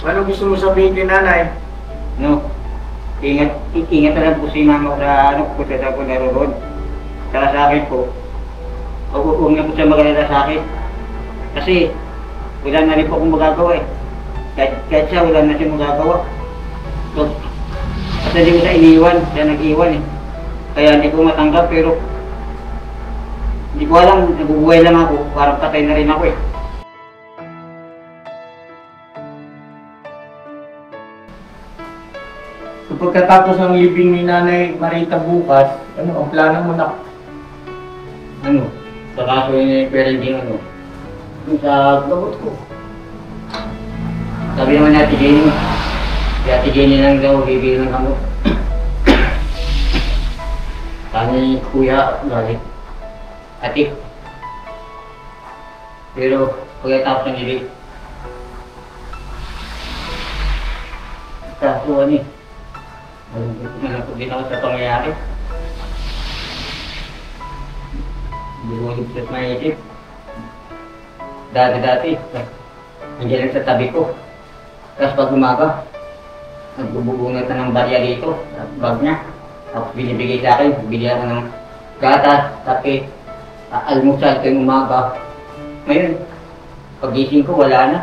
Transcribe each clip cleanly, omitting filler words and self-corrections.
Ano gusto mo sabihin kay nanay? No, ingat na lang po si mama ko sa kung saan po naroon. Saka sa akin po, huwag na po siya mag-alala sa akin. Kasi, wala na rin po akong magagawa eh. Kahit siya, wala na siya magagawa. So, kasi hindi ko siya iniwan, siya nag-iwan eh. Kaya hindi ko matanggap pero hindi ko alam, nabubuhay lang ako, parang patay na rin ako eh. So, pagkatapos ng living ni Nanay Marita bukas, ano ang plano mo na? Ano, sa kaso yung parenting ano, yung sa gabot ko. Sabi naman ni Ate Jenny, si Ate Jenny lang daw bibili ng gamot. Kani kuya, galit. Ate. Pero pagkatapos ng libig, kaso ano eh, malapot din ako sa pangyayari. Hindi ko lupsat maisip. Dati, nandiyan lang sa tabi ko. Tapos pag umaga, nagbubungat na ng barya dito, bag niya. Tapos binibigay sa akin, bigyan ko ng gatas, kape, almusal ko yung umaga. Ngayon, pagising ko, wala na.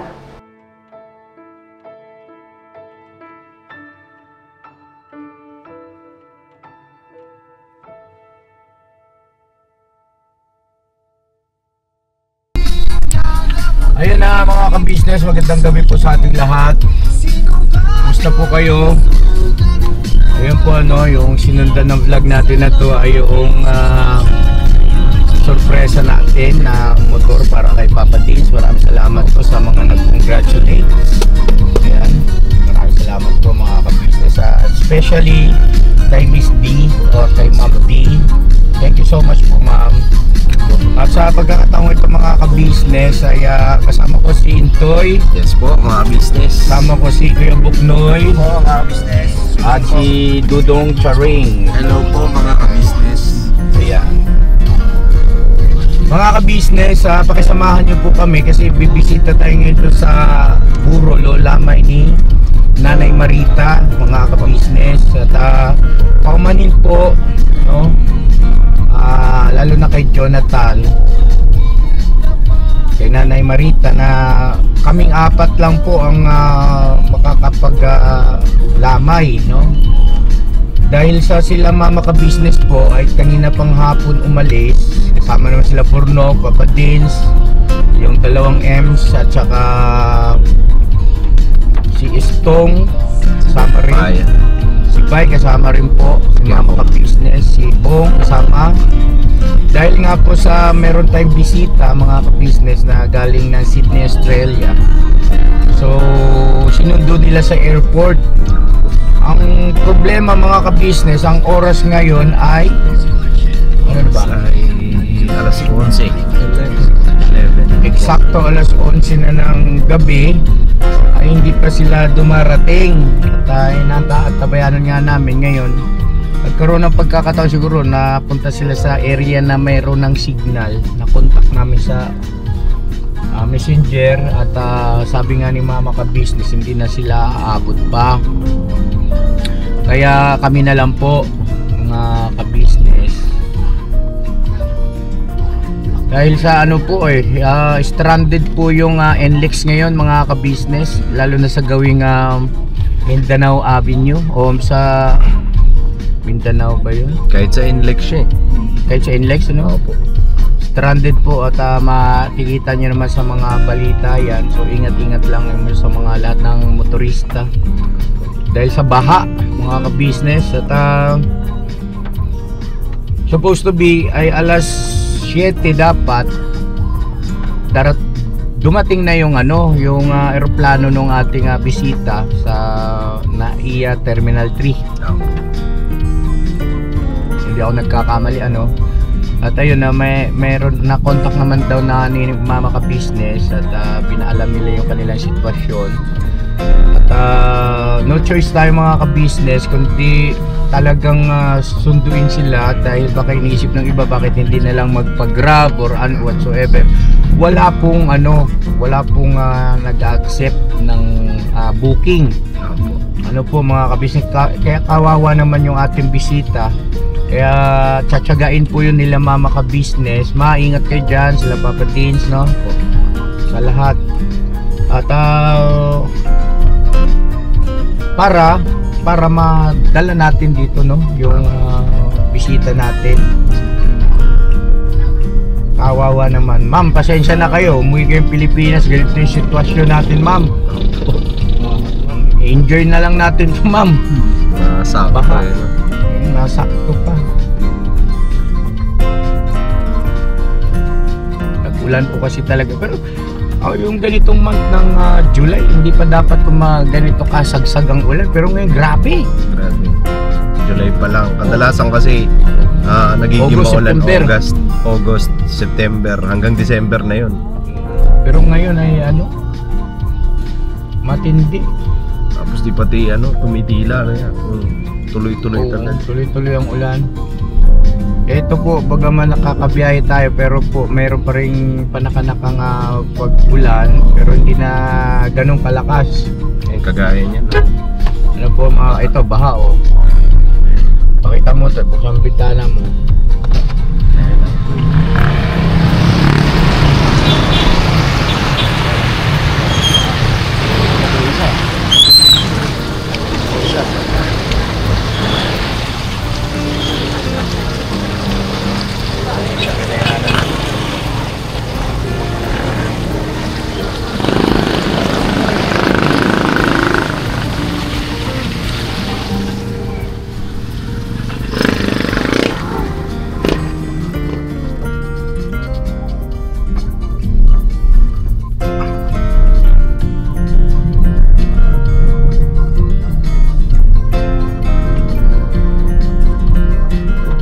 Ayun na mga ka-business, magandang gabi po sa ating lahat. Kumusta po kayo? Ayun po ano, yung sinundan ng vlog natin na to ay yung sorpresa natin na motor para kay Papa Dins. Maraming salamat po sa mga nag-congratulate. Ayan, maraming salamat po mga ka-business. Especially kay Miss D or kay Ma'am D. Thank you so much po ma'am. At sa pagkakataon ito mga ka-business ay kasama ko si Intoy. Yes po mga business. Kasama ko si Kuya Buknoy. Po mga business. At si Dudong Charing. Hello po mga ka-business. Ayan. Mga ka-business, pakisamahan niyo po kami kasi bibisita tayo ngayon sa Buro Lolamay ni Nanay Marita, mga ka-business. At paumanin po, no? Lalo na kay Jonathan, kay Nanay Marita na kaming apat lang po ang makakapag-lamay, no? Dahil sa sila mama ka-business po ay kanina pang hapon umalis, kasama naman sila Purnog, Papa Dins, yung dalawang M's at saka si Istong kasama rin, si Bay kasama rin po, si mama ka-business, si Bong kasama. Dahil nga po sa meron tayong bisita mga ka-business na galing ng Sydney, Australia. So sinundo nila sa airport. Ang problema mga ka-business, ang oras ngayon ay ano ba? Ay alas 11. 11. Eksakto alas 11 na ng gabi ay hindi pa sila dumarating. At natabayanan nga namin ngayon. Nagkaroon ng pagkakataon siguro na punta sila sa area na mayroon ng signal. Na-contact namin sa messenger at sabi nga ni mama ka-business hindi na sila aabot pa. Kaya kami na lang po mga ka-business. Dahil sa ano po stranded po yung NLEX ngayon mga ka-business. Lalo na sa gawing Mindanao Avenue o sa Mindanao ba yun? Kahit sa NLEX siya. Kahit sa NLEX ano? Opo. Stranded po at makikita nyo naman sa mga balita yan. So ingat-ingat lang sa mga lahat ng motorista. Dahil sa baha mga ka-business. At supposed to be ay alas 7 dapat dumating na yung yung eroplano ng ating bisita sa NAIA Terminal 3. Hindi ako nagkakamali at ayun na mayroon na contact naman daw na ni mama ka-business at pinaalam nila yung kanilang sitwasyon at no choice tayo mga ka-business kundi talagang sunduin sila dahil baka iniisip ng iba bakit hindi na lang magpa-grab or whatsoever. Wala pong nag-accept ng booking. Opo. Ano po mga kabisnes, kaya kawawa naman yung ating bisita. Kaya tsatsagain po yun nila mama ka-business. Maingat kayo dyan, sila Papa Teens, no? Sa lahat. At para madala natin dito, no? Yung bisita natin. Kawawa naman. Ma'am, pasensya na kayo. Umuwi kayong Pilipinas. Ganito yung sitwasyon natin, ma'am. Enjoy na lang natin ito, ma'am. Nasakto Baka. eh, no? Nasakto pa. Nag-ulan po kasi talaga. Pero yung ganitong month ng July, hindi pa dapat ganito kasagsag ang ulan. Pero ngayon, grabe. Grabe. July pa lang. Kadalasan kasi nagiging August, maulan September. August, September, hanggang December na yun. Pero ngayon ay matindi. Tapos di pati tumitila na yan. Tuloy-tuloy talaga. Tuloy-tuloy ang ulan. Ito po, bagaman nakakabiyahe tayo, pero po mayroon pa rin panakanakang pag-ulan, pero hindi na ganun kalakas. Kagaya niyan. Ano po ito, baha oh. Pakita mo, buksan ang bintana mo.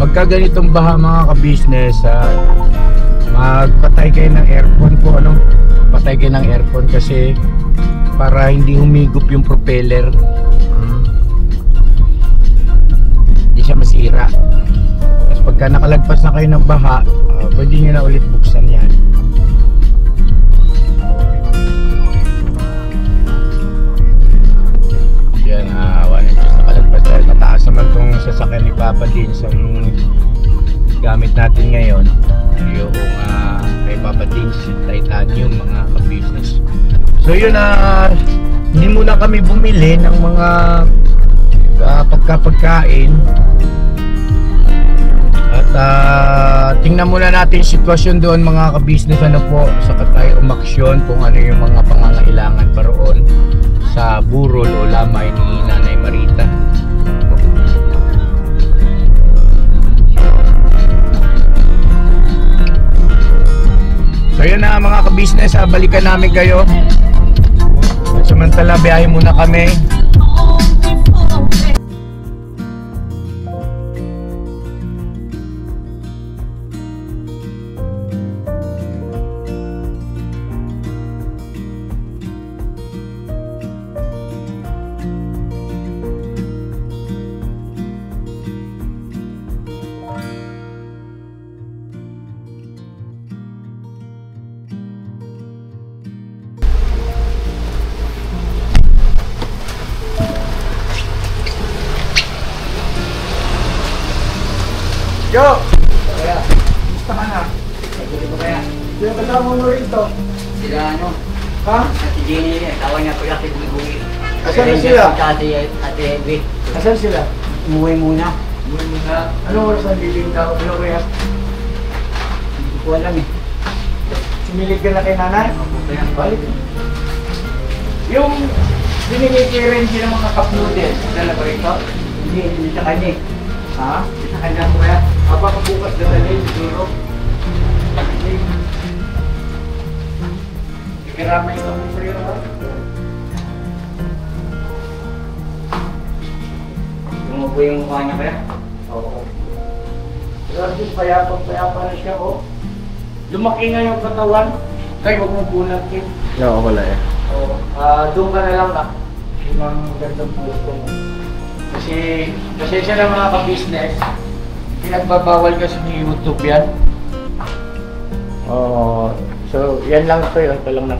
Pagka ganitong baha mga ka-business, magpatay kayo ng aircon po, patay kayo ng aircon kasi para hindi humigop yung propeller, hindi siya masira. Tapos pagka nakalagpas na kayo ng baha, pwede nyo na ulit buksan yan. Yan, awa ng Diyos, nakalagpas tayo. Mataas naman itong sasakyan ni Papa Teens. Ang gamit natin ngayon yung kay Papa Teens, titanium mga ka-business. So yun, hindi muna kami bumili ng mga pagkain. At tingnan muna natin yung sitwasyon doon mga ka-business, po, saka tayo umaksyon kung ano yung mga pangangailangan pa roon sa burol o lamay ni Nanay Marita. So yun na mga ka-business, balikan namin kayo. At samantala, biyahe muna kami. Yo! Kaya, Gusto ka na? naguli ko kaya. Yung kasama mo rito. Sila Ha? Ate Jenny, tawa niya ko si Bugi. Asan na sila? Ate Edwin. Asan sila? Umuwi muna. Anong oras ang liling daw? Ano kaya? Hindi ko alam eh. Sumilig ka na kay nanay? Kaya, Balik. Yung binigay kay Renji ng mga cup noodles, dala ba rito? hindi sa kanya eh. Ha? Sa kanya ko kaya. Baka bukas dadalhin siguro. Ikiramay ito mo sa'yo na ba? Umupo yung mukha niya kaya. Oo. Grabe, payapa na siya, oh. Lumaki nga yung katawan. Kaya huwag mo bunatin. Oo, wala eh. Oo. Doon ka na lang na. Yung mga gandang puso mo. Kasi siya na mga ka-business. Pinagbabawal kasi ni YouTube yan. So, yan lang sa'yo. Ito lang na.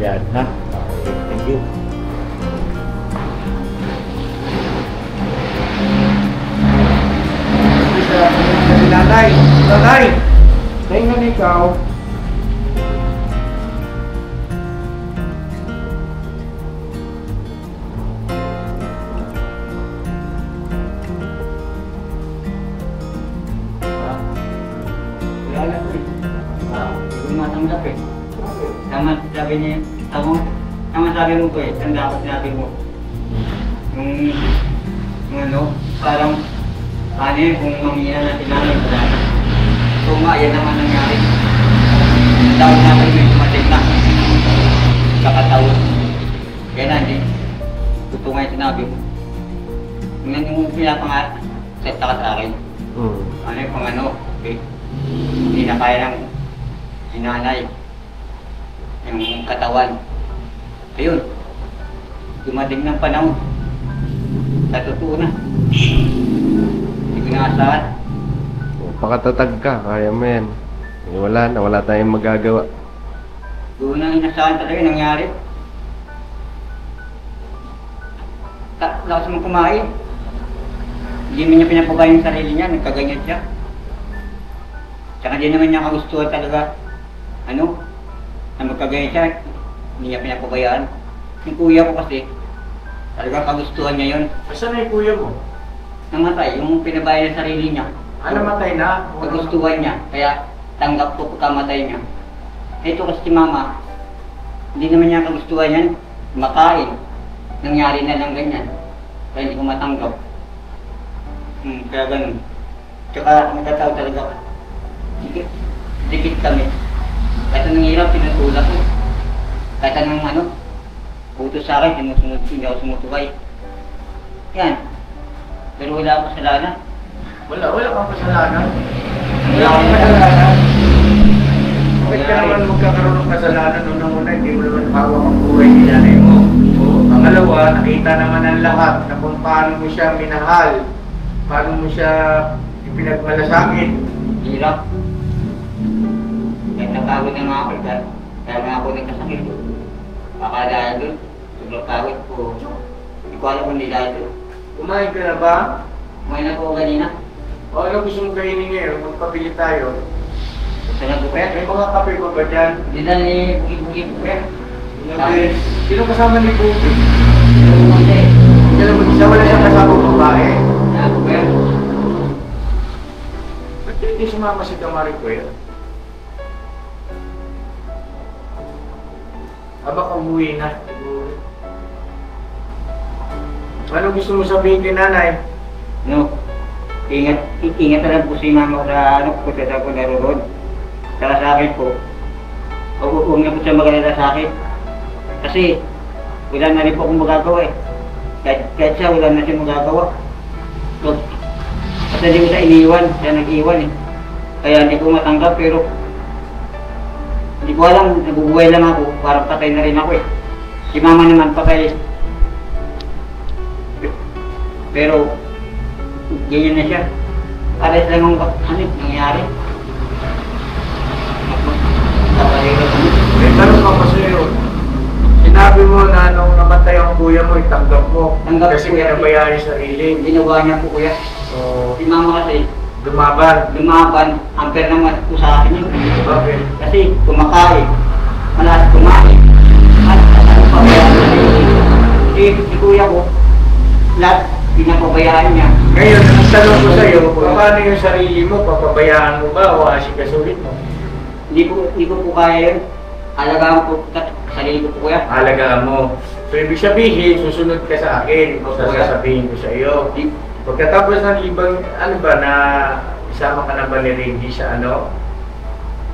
Yan, ha? Okay, thank you. Nanay! Nanay! Tingnan ikaw. Wala na po eh. Hindi ko matanggap eh. Tama sabi niya, tama sabi mo po eh, tanda ko sinabi mo. Yung ano, parang ano yun, kung mamina na tinanay, wala na. So nga, yan naman nangyari. Tawag namin may tumating na. Kakatawag. Kaya na, hindi. Totoo nga yung sinabi mo. Yung pinapangat-set ka sa akin. Ano yung pang ano, okay? Hindi na kaya ng sinanay. Yung katawan. Ayun. Dumating ng panahon. Sa totoo na. Hindi ko naasahan. Pakatatag ka, kaya mo yan. Wala tayong magagawa. Doon ang inasahan talaga nangyari. Lakas mo kumain. Hindi naman niya pinapabay yung sarili niya, nagkaganyan siya. Tsaka di naman niya kagustuhan talaga, ano, na magkaganyan siya, hindi niya pinapabayaan. Yung kuya ko kasi, talagang kagustuhan niya yun. Saan na yung kuya mo? Namatay, yung pinabayaan ng sarili niya. Namatay na? Kagustuhan niya, kaya tanggap ko pagkamatay niya. Ito kasi si mama, hindi naman niya kagustuhan yan, makain. Nangyari na lang ganyan, kaya hindi ko matanggap. Kaya ganun. Tsaka nagkatao talaga, dikit kami. Kahit anong hirap, pinutulak ko. Kahit anong ano, utos sa akin, sinusunod ko, hindi ako sumutuway. Yan. Pero wala akong kasalanan. Wala kang kasalanan. Wala akong kasalanan. Bakit ka naman magkakaroon ng kasalanan una-una, hindi mo naman hawak ang buhay ni nanay mo. Pangalawa, nakita naman ang lahat na kung paano mo siya minahal, paano mo siya ipinagmalasakit. Hirap. Kahit napagod na nga ako, kaya nga ako nagkasakit. Baka dahil doon, sobrang pagod ko. Hindi ko alam kung hindi dahil doon. Kumain ka na ba? Kumain na po ako kanina. O ano gusto mong kainin ngayon? Magpapili tayo. Gusto na po kaya? May mga kape pa ba dyan? Hindi na ni Bugi-Bugi po kaya. Sino kasama ni Bugi? Hindi na po kasi. Hindi na mag-isa, wala siyang kasama babae. Hindi na po kaya. Ba't hindi sumama si Damari ko yan? Baka umuwi na. Ano gusto mo sabihin kay nanay? No. Ingat na lang po si mama ko sa ano, kung saan ko naroon. Saka sa akin po, huwag na po siya mag-alala sa akin. Kasi, wala na rin po akong magagawa eh. Kahit siya, wala na siya magagawa. So, kasi hindi ko siya iniwan, siya nag-iwan eh. Kaya hindi ko matanggap pero, hindi ko alam, nabubuhay lang ako, parang patay na rin ako eh. Si mama naman patay. Pero, ganyan na siya. Pares lang ang nangyari. May tanong ako sa iyo. Sinabi mo na nung namatay ang kuya mo, itanggap mo. Tanggap Kasi ko, kuya. kinabayaan yung sarili. Ginawa niya po kuya. So, Si mama kasi, lumaban. ampere naman po sa akin yun. Bakit? Kasi kumakain, malas kumain. At ano pa kaya si kuya ko, lahat pinapabayaan niya. Ngayon, ang tanong ko sa iyo, paano yung sarili mo? Papabayaan mo ba o asikasuhin mo? Hindi ko po kaya yun. Alagaan ko sarili ko po kuya. Alagaan mo. So, ibig sabihin, susunod ka sa akin. Opo, Sasabihin ko sa iyo. Pagkatapos ng ibang, ano ba, na isama ka na ba ni Reggie sa ano?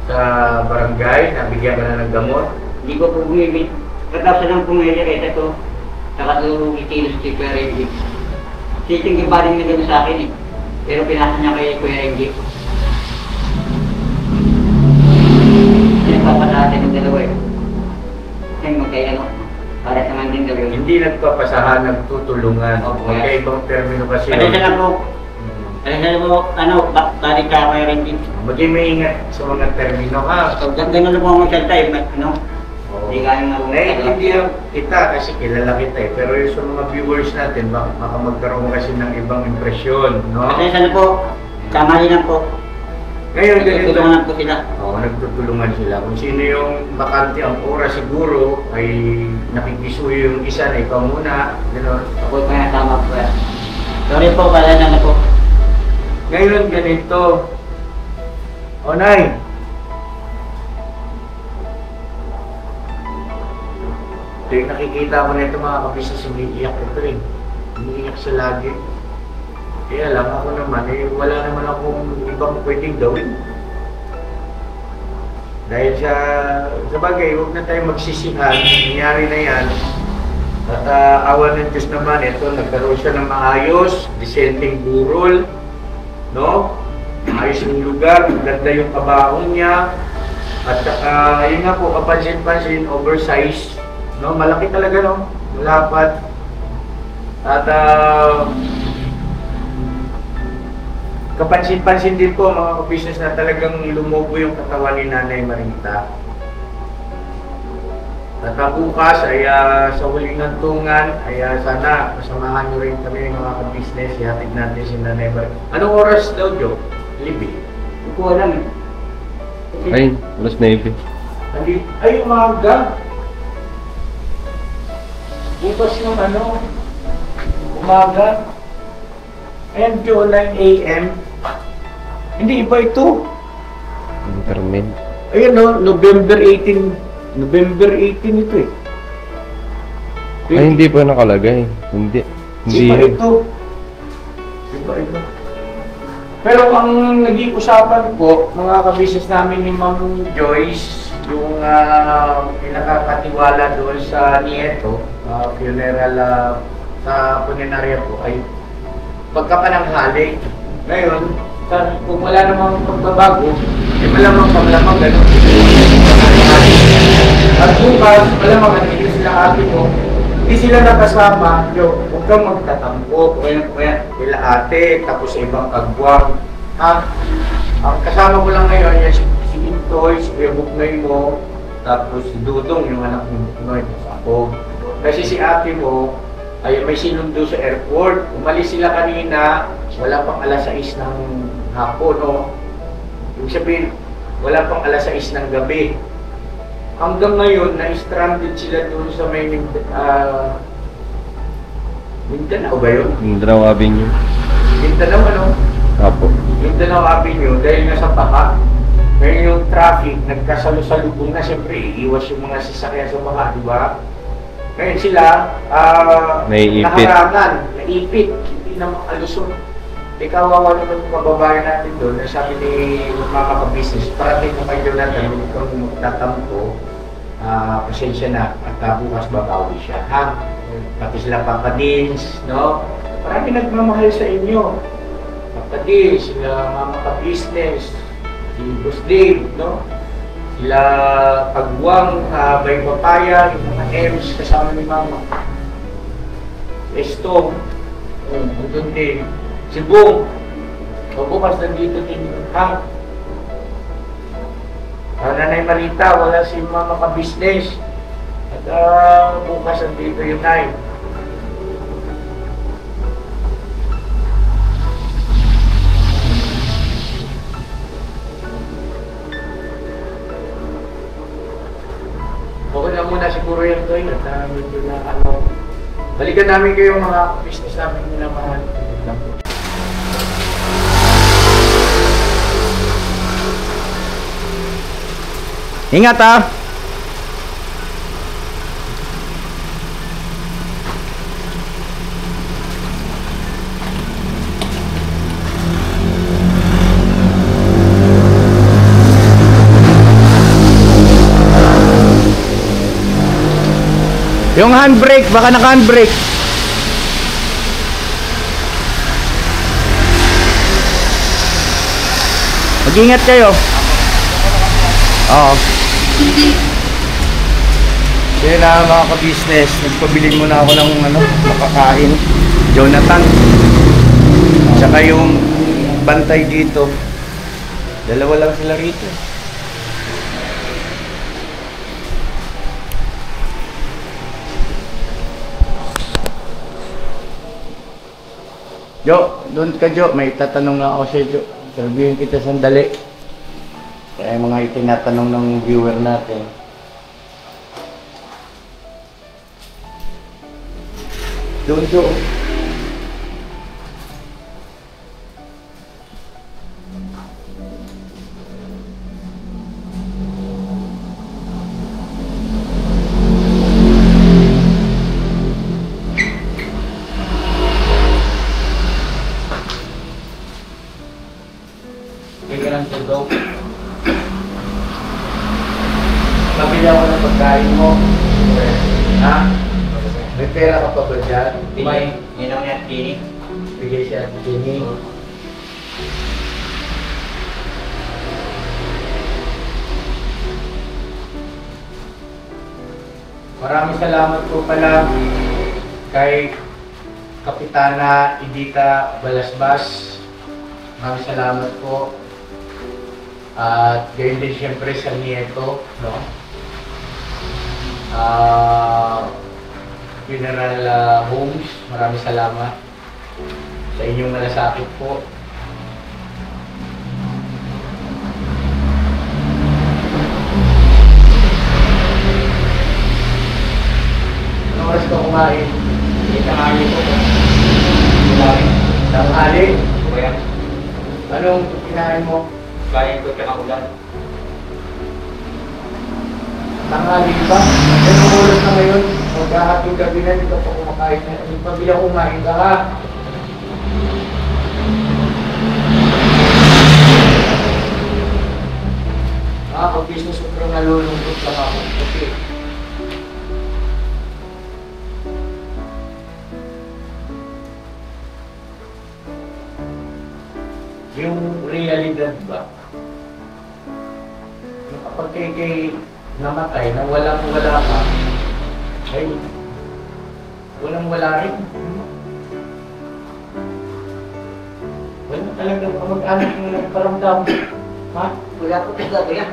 Sa barangay, nabigyan ka na ng gamot? Hindi ko po bumibig. Katapos lang pumili ito to. Saka ito itilos si Kuya Renji. Siting ba rin na gano'n sa akin eh. Pero pinasa niya kay Kuya Renji. Pinagpapasahan ng dalawa eh. Kasi magkaya ano, para sa man din daw yun. Hindi nagpapasahan, nagtutulungan. Opo, Magkaibang termino kasi Pasensya na po. Pasensya na po, ano, balik ka Kuya Renji. Maging maingat sa mga termino ha. So, gano'n na po ang magsalita eh, ano. Hindi kaya nga Naiintindihan kita kasi kilala kita eh. Pero yung sa mga viewers natin, baka magkaroon kasi ng ibang impresyon, no? Kasi sana po, tama rin lang po. Ngayon, ganito. Tutulungan po sila. Oo, nagtutulungan sila. Kung sino yung bakante ang oras siguro, ay nakikisuyo yung isa na ikaw muna, gano'n. Ako po nga tama po yan. Sorry po, pala na po. Ngayon, ganito. O, Nay. Ito yung nakikita ko na ito mga kabisnes, umiiyak ito eh. Umiiyak siya lagi. Kaya lang ako naman, wala naman akong ibang pwedeng gawin. Dahil sa bagay, huwag na tayo magsisihan, nangyari na yan. At awan ng Diyos naman, ito, nagkaroon siya ng maayos, disenteng burol, no? Maayos yung lugar, maganda yung kabaong niya. At yun nga po, kapansin-pansin, oversized, no? Malaki talaga, no? Malapat. At kapansin-pansin din po mga ka-business na talagang lumubo yung katawan ni Nanay Marita. At bukas ay sa huling hantungan ay sana kasamahan nyo rin kami mga ka-business. Ihatid natin si Nanay Marita. Anong oras daw, Jo? Libi? Hindi ko alam eh. Ay, alas 9. Ay, umaga. Bukas yung umaga. Ayan, Jo, 9 a.m. Hindi, iba ito. Intermin. Ayun no, November 18 ito eh. Ay, hindi pa nakalagay. Hindi. Hindi Iba yun. ito. Iba. Pero ang naging usapan po, mga kabisnes namin ni Ma'am Joyce, yung pinakakatiwala doon sa Nieto, funeral sa punerarya po, ay pagkapananghali. Ngayon, kung wala namang pagbabago, malamang gano'n. At bukas, malamang hindi sila ate mo, hindi sila nakasama, huwag kang magtatampo, nila ate, tapos sa ibang kagwang. Ang kasama ko lang ngayon, yan si Intoy, si Kuya Buknoy mo, tapos si Dudong, yung anak ni Buknoy, tapos ako. Kasi si ate mo, ay may sinundo sa airport. Umalis sila kanina, wala pang alas 6 ng hapon, no? Ibig sabihin, wala pang alas 6 ng gabi. Hanggang ngayon, na-stranded sila doon sa may Mindanao ba yun? Mindanao Avenue. Mindanao ano? Apo. Mindanao Avenue dahil nasa baha. Ngayon yung traffic, nagkasalusalubong na, siyempre iiwas yung mga sasakyan sa baha, di ba? Ngayon sila, naharangan, naipit, hindi na makalusot. Kawawa naman yung kababayan natin doon, na sabi ni mga ka-business, parating mo kayo natin, kung magtatampo, pasensya na, at bukas babawi siya, ha? Pati sila Papa Dins, no? Parang nagmamahal sa inyo. Papa Dins, sila mga ka-business, si Boss Dave, no? Sila Pagwang, Bay Papaya, yung mga M's kasama ni Mama. Estong, doon din. Si Bong, bukas nandito din yung hang. Nanay Marita, wala si Mama ka-business. At bukas nandito yung Nay. Okay na muna siguro yung toy at medyo na balikan namin kayo mga business namin na mahal. Ingat ha! Yung handbrake, baka naka-handbrake. Mag-ingat kayo. Oo. Kaya na mga ka-business, nagpabili muna ako ng makakain. Jonathan. Tsaka yung bantay dito. Dalawa lang sila rito. Jo, doon ka Jo, may tatanong na ako sa'yo Jo. Sabihin kita sandali. Kaya yung mga itinatanong ng viewer natin. Doon Jo. Pabili ako ng pagkain mo. Ha? May pera ka pa ba dyan? May, yun ang yan, Tini. Bigay siya at Jenny. Maraming salamat po pala kay Kapitana Edita Balasbas. Maraming salamat po. At gayon din siyempre sa Nieto, no? General Holmes, maraming salamat sa inyong malasakit po. Ano oras ka kumain? Tanghali po. Tanghali? Kaya, Anong kinain mo? kaya ko siya ulan. Tanghali ba? Anong oras na ngayon? Maghahating gabi na, dito pa kumakain na. Pagbilang kumain ka ha? Pag-business sobrang nalulungkot lang ako. Okay. Yung realidad ba? Kapag kay namatay, na walang-wala ka, ay walang-wala rin. Wala talagang kamag-anak na nagparamdam. Ha? Wala po talaga yan.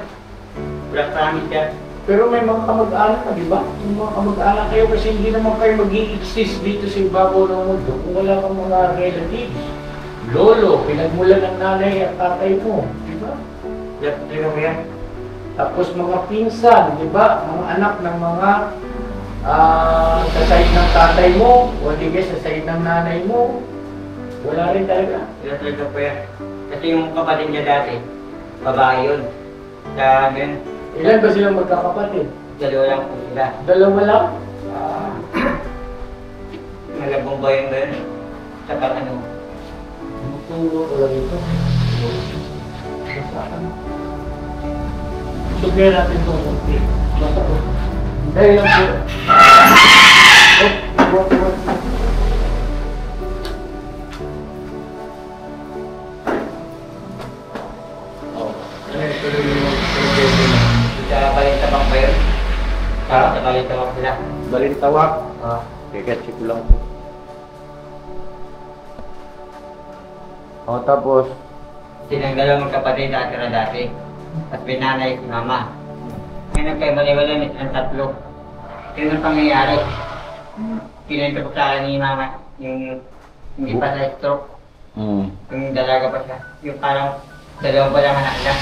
Wala promise yan. Pero may mga kamag-anak ka, di ba? Yung mga kamag-anak kayo kasi hindi naman kayo mag-i-exist dito sa ibabaw ng mundo kung wala kang mga relatives. Lolo, pinagmulan ng nanay at tatay mo, di ba? Sino mo yan? Tapos mga pinsan, di ba? Mga anak ng mga sa side ng tatay mo, o di ba sa side ng nanay mo. Wala rin talaga. Wala talaga po yan. Kasi yung kapatid niya dati, babae yun. Sa amin, Ilan ba silang magkakapatid? dalawa lang po sila. Dalawa lang? Malabong ba yun ba yun? Saka ano, Matulog ko lang ito. Sugyan natin ito konti. Basta ko. Dahil lang po. sa Balintabang ba yun? Sa Balintabang sila. Balintawak. Keketsi ko lang po. Tapos, Silang dalawang kapatid na dati. At binanay si mama. Ngayon nagkaibaliwala ng tatlo. Yun ang pangyayari. Pinento ko sa akin ni mama. Yung hindi pa sa stroke. Yung dalaga pa siya. Yung parang dalawang pa lang anak niya.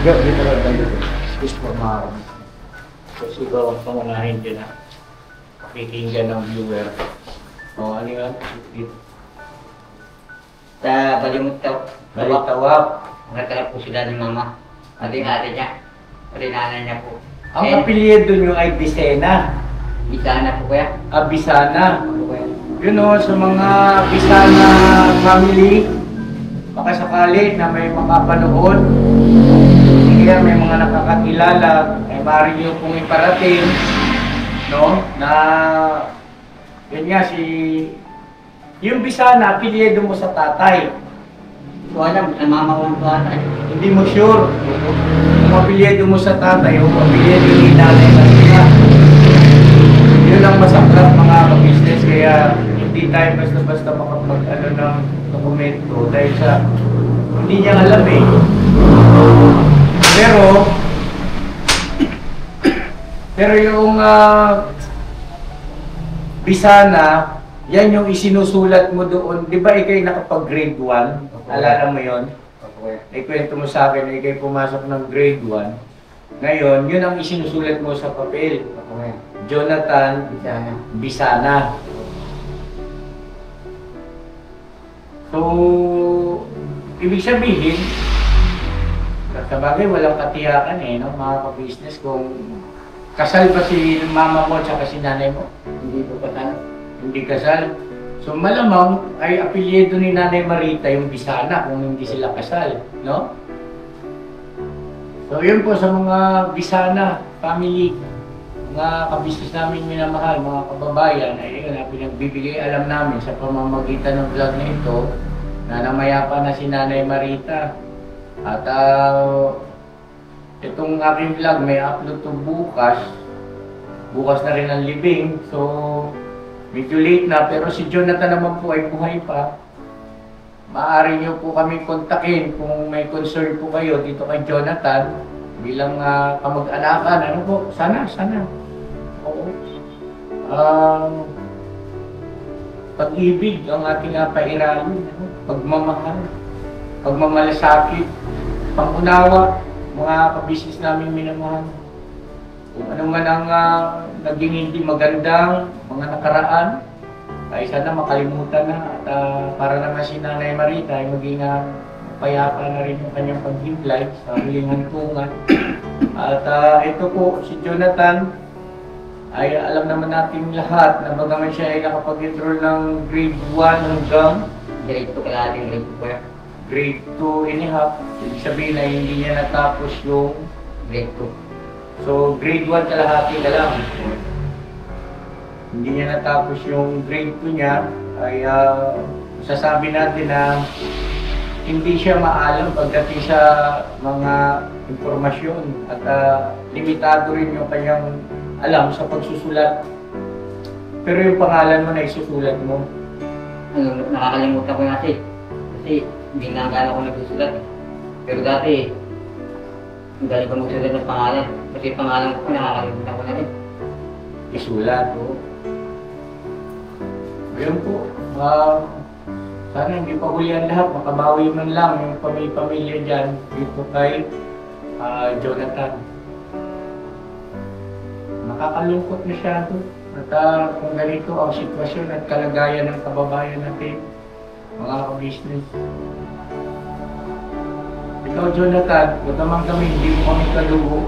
dito lang tayo. Excuse for ma'am. Kasi ikaw ang pangunahin din na pakikinggan ng viewer. Ano yan? Sa Balintawak. Nagkaroon po sila ng mama. Pati ate niya. Pati nanay niya po. Ang apelyido nyo ay Bisena. Bisana po kaya. Bisana. Ano po kaya? Yun o, sa mga Bisana family, baka sakali na may makapanood, kaya may mga nakakakilala, ay maaari nyo pong iparating, no, na, yun nga, yung Bisana, apelyido mo sa tatay. So alam, sa mama ko ang tatay. Hindi mo sure kung apelyido mo sa tatay o apelyido ni nanay na sila. Yun ang masaklap mga ka-business, kaya hindi tayo basta-basta makapag-ano ng dokumento dahil sa hindi niya alam eh. Pero yung Bisana, Yan yung isinusulat mo doon. Di ba ikay nakapag-grade 1? Alala mo yon? Ikwento mo sa akin, ikay pumasok ng grade 1. Ngayon, yun ang isinusulat mo sa papel. Jonathan Bisana. So, ibig sabihin, sabagay walang katiyakan no, mga ka-business, kung kasal pa si mama mo at si nanay mo. Hindi po kasal. Hindi kasal. So malamang ay apelyido ni Nanay Marita yung Bisana kung hindi sila kasal, no? So yun po sa mga Bisana family, mga kabisnes namin minamahal, mga kababayan, ay yun na pinagbibigay alam namin sa pamamagitan ng vlog na ito na namayapa na si Nanay Marita. At itong aking vlog may upload to bukas. Bukas na rin ang libing. So medyo late na, pero si Jonathan naman po ay buhay pa. Maaari niyo po kami kontakin kung may concern po kayo dito kay Jonathan bilang kamag-anakan. Ano po? Sana. Oo. Pag-ibig ang ating pairalin. Pagmamahal. Pagmamalasakit. Pangunawa. Mga kabisnes namin minamahal. Kung ano man ang naging hindi magandang mga nakaraan, ay sana makalimutan na at para naman si Nanay Marita ay maging payapa na rin yung kanyang paghiblay sa huling hantungan. At ito po, si Jonathan, ay alam naman natin lahat na bagaman siya ay nakapag-enroll ng grade 1 hanggang Grade 2 kalating grade 2 po. grade 2 and a half. Ibig sabihin na hindi niya natapos yung Grade 2. So, grade 1 kalahati na lang. Hindi niya natapos yung grade 2 niya, ay sasabi natin na hindi siya maalam pagdating sa mga impormasyon at limitado rin yung kanyang alam sa pagsusulat. Pero yung pangalan mo na isusulat mo. Ano, nakakalimutan ko kasi. Kasi hindi na gano'n ako nagsusulat. Pero dati, ang galing ko magsulat ng pangalan. Kasi pangalan ko nakakalimutan ko na rin. Isulat. Ayun po. Sana hindi pa huli ang lahat. Makabawi man lang yung pamilya dyan dito kay Jonathan. Nakakalungkot masyado. At kung ganito ang sitwasyon at kalagayan ng kababayan natin, mga ka-business. Ikaw, Jonathan, kung naman kami, hindi mo kami kaluho.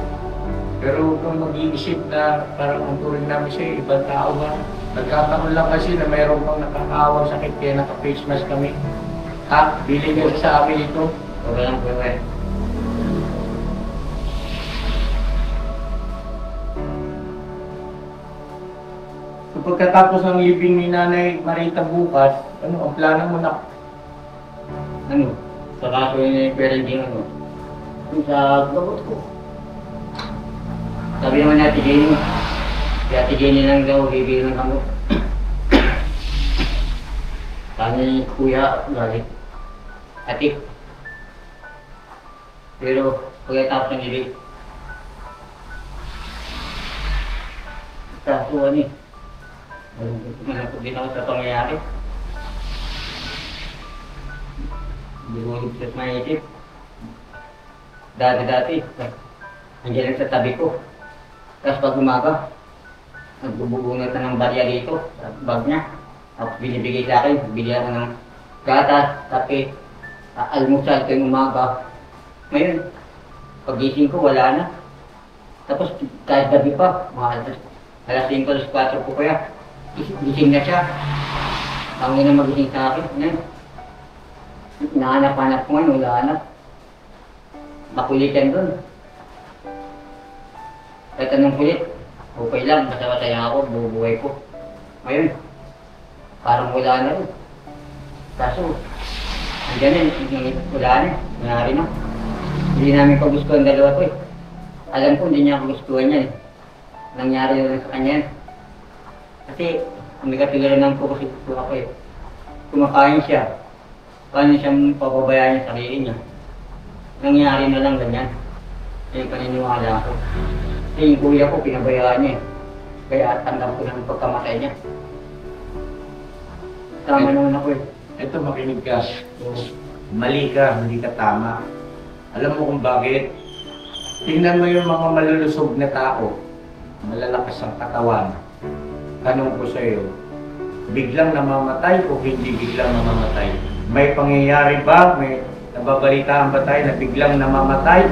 Pero kung mag-iisip na parang ang turing namin sa'yo, ibang tao ba? Nagkataon lang kasi na mayroon pang nakakaawang sakit kaya naka-face mask kami. Ha? Bili ka sa amin ito. Okay lang po eh. So pagkatapos ng libing ni Nanay Marita bukas, ano ang plano mo na? Ano? Sa kaso yung parenting ano? Yung sa gabot ko. Sabi naman natin Jenny, si Ate Jenny lang daw, bibili ng gamot. Kami kuya, galit. Ate. Pero pagkatapos ng ibig, kasuhan eh. Malapot din ako sa pangyayari. Hindi ko lupsas maisip. Dati, nandiyan lang sa tabi ko. Tapos pag umaga, nagbubunot na ng barya dito, sa bag niya. Tapos binibigay sa akin, bili ako ng gatas, kape, almusal ko yung umaga. Ngayon, pagising ko, wala na. Tapos kahit gabi pa, mga alas 5, alas 4 po kaya, gising na siya. Ang ina magising sa akin, ngayon. Nahanap-hanap ko ngayon, wala na. Makulitan doon. Kahit anong kulit, okay lang, basta-basaya ako, bubuhay ko. Ngayon, parang wala na rin. Kaso, andyan na, wala na, nangyari na. Hindi namin pagustuhan dalawa ko eh. Alam ko hindi niya pagustuhan yan eh. Nangyari na lang sa kanya yan. Kasi, may katigalan ng focus ako eh. Kumakain siya, paano siyang pababayaan yung sarili niya. Nangyari na lang ganyan. Yung paniniwala ko. Kasi yung kuya ko, pinabayaan niya eh. Kaya tanggap ko ng pagkamatay niya. tama naman ako eh. Ito, makinig ka. Mali ka, hindi ka tama. Alam mo kung bakit? Tingnan mo yung mga malulusog na tao. Malalakas ang katawan. Tanong ko sa iyo, biglang namamatay o hindi biglang namamatay? May pangyayari ba? May nababalitaan ba tayo na biglang namamatay?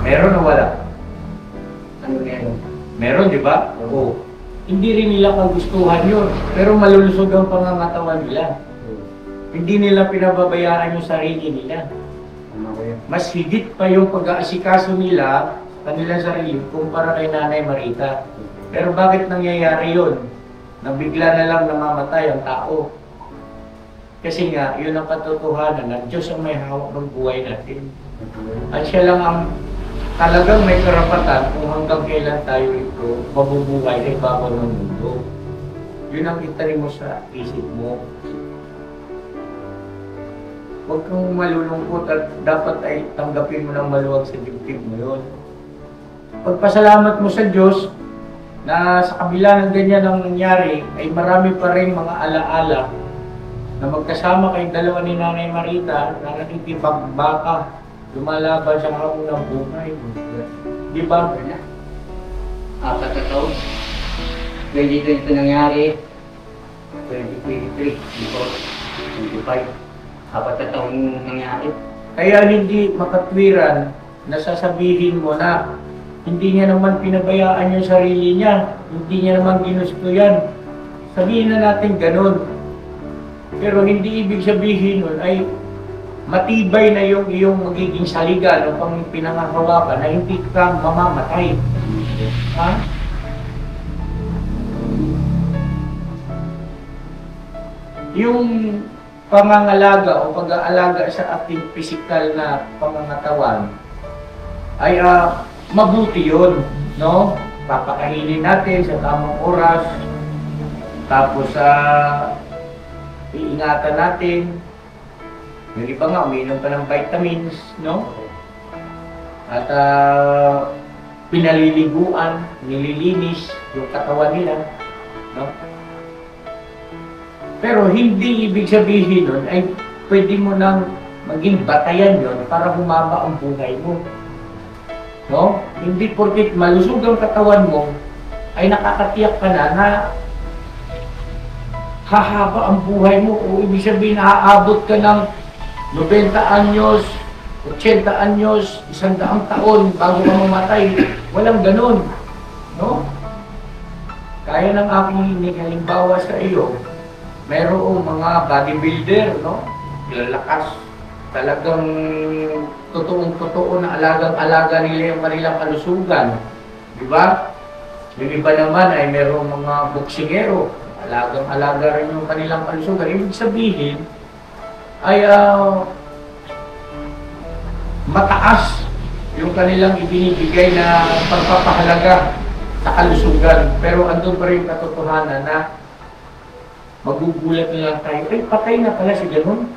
Meron o wala? Ano na yan? Meron, di ba? Oo. Hindi rin nila kagustuhan yun. Pero malulusog ang pangangatawan nila. Hindi nila pinababayaan yung sarili nila. Tama ko yan. Mas higit pa yung pag-aasikaso nila sa kanilang sarili kumpara kay Nanay Marita. Pero bakit nangyayari yun? Na bigla na lang namamatay ang tao. Kasi nga, yun ang katotohanan na Diyos ang may hawak ng buhay natin. At siya lang ang talagang may karapatan kung hanggang kailan tayo ito mabubuhay sa ibabaw ng mundo. Yun ang itanim mo sa isip mo. Huwag kang malulungkot at dapat ay tanggapin mo ng maluwag sa dibdib mo yun. Pagpasalamat mo sa Diyos na sa kabila ng ganyan ang nangyari ay marami pa rin mga alaala na magkasama kayong dalawa ni Nanay Marita na nakikipagbaka, lumalaban sa hamon ng buhay. Di ba? Apat na taon. 2022 nangyari. 2023. Before. 25. Apat na taon nangyari. Kaya hindi makatwiran na sasabihin mo na hindi niya naman pinabayaan yung sarili niya, hindi niya naman ginusto yan. Sabihin na natin ganun. Pero hindi ibig sabihin nun ay matibay na yung iyong magiging saligan o pang pinangahawakan na hindi ka mamamatay. Ha? Yung pangangalaga o pag-aalaga sa ating physical na pangangatawan ay mabuti yun, no? Papakainin natin sa tamang oras, tapos iingatan natin. Yung iba nga, uminom pa ng vitamins, no? At pinaliliguan, nililinis yung katawan nila, no? Pero hindi ibig sabihin nun ay pwede mo nang maging batayan yon para humaba ang buhay mo. No? Hindi porket malusog ang katawan mo ay nakakatiyak ka na hahaba ang buhay mo o ibig sabihin naaabot ka ng 90 anyos, 80 anyos, 100 taon bago ka mamatay. Walang ganun. No? Kaya ng aking halimbawa sa iyo, mayroong mga bodybuilder, no? Lalakas. Talagang totoong-totoo na alagang-alaga nila yung kanilang kalusugan. Di ba? Yung iba naman ay mayroong mga boksingero. Alagang-alaga rin yung kanilang kalusugan. Ibig sabihin ay mataas yung kanilang ibinibigay na pagpapahalaga sa kalusugan. Pero andun pa rin katotohanan na magugulat na lang tayo, ay patay na pala si ganun.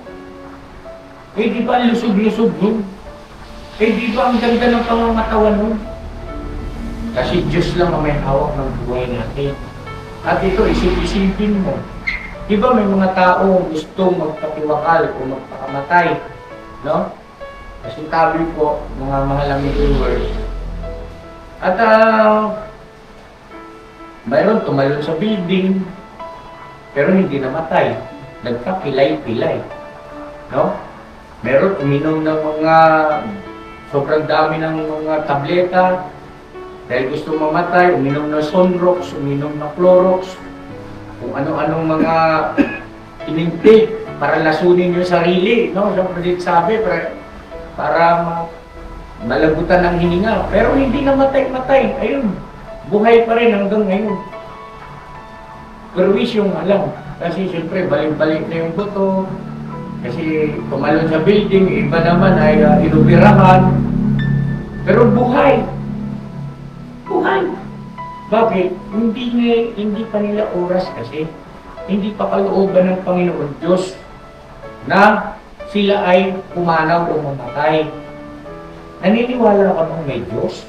Eh di ba ang lusog-lusog nun? Eh di ba ang ganda ng pangangatawan nun? Kasi Diyos lang ang may hawak ng buhay natin. At ito, isip-isipin mo. Di ba may mga tao gustong magpatiwakal o magpakamatay? No? Kasi tabi po, mga mahalang viewers. At mayroon tumalon sa building, pero hindi namatay. Nagkapilay-pilay. No? Meron uminom ng mga sobrang dami ng mga tableta dahil gusto mamatay, uminom ng Sunrox, uminom ng Clorox, kung ano-anong mga inintake para lasunin yung sarili, no? Sabi, para malagutan ng hininga. Pero hindi namatay-matay. Ayun, buhay pa rin hanggang ngayon. Perwis yung alam. Kasi siyempre, balik-balik na yung buto. Kasi tumalon sa building, iba naman ay inubirahan. Pero buhay. Buhay. Bakit? Hindi pa nila oras kasi. Hindi pa kalooban ng Panginoon Diyos na sila ay pumanaw o mamatay. Naniniwala ka bang may Diyos?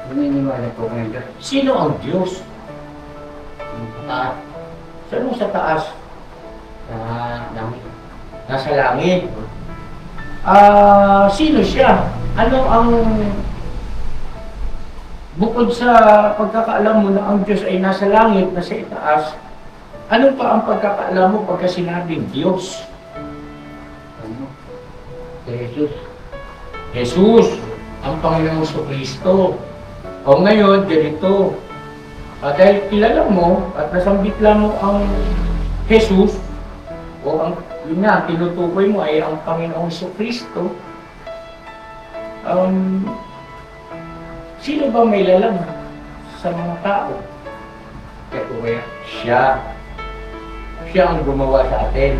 Naniniwala po kayo dyan. Sino ang Diyos? Saan mo sa taas? Nasa langit. Sino siya? Ano ang bukod sa pagkakaalam mo na ang Diyos ay nasa langit, nasa itaas, ano pa ang pagkakaalam mo pagka sinabing Diyos? Jesus. Jesus, ang Panginoong Kristo. O ngayon, ganito. Dahil kilala mo at nasambit lang mo ang Jesus, o ang yun nga, tinutukoy mo ay ang Panginoong Kristo, sino ba may lalang sa mga tao? Kaya siya. Siya ang gumawa sa atin.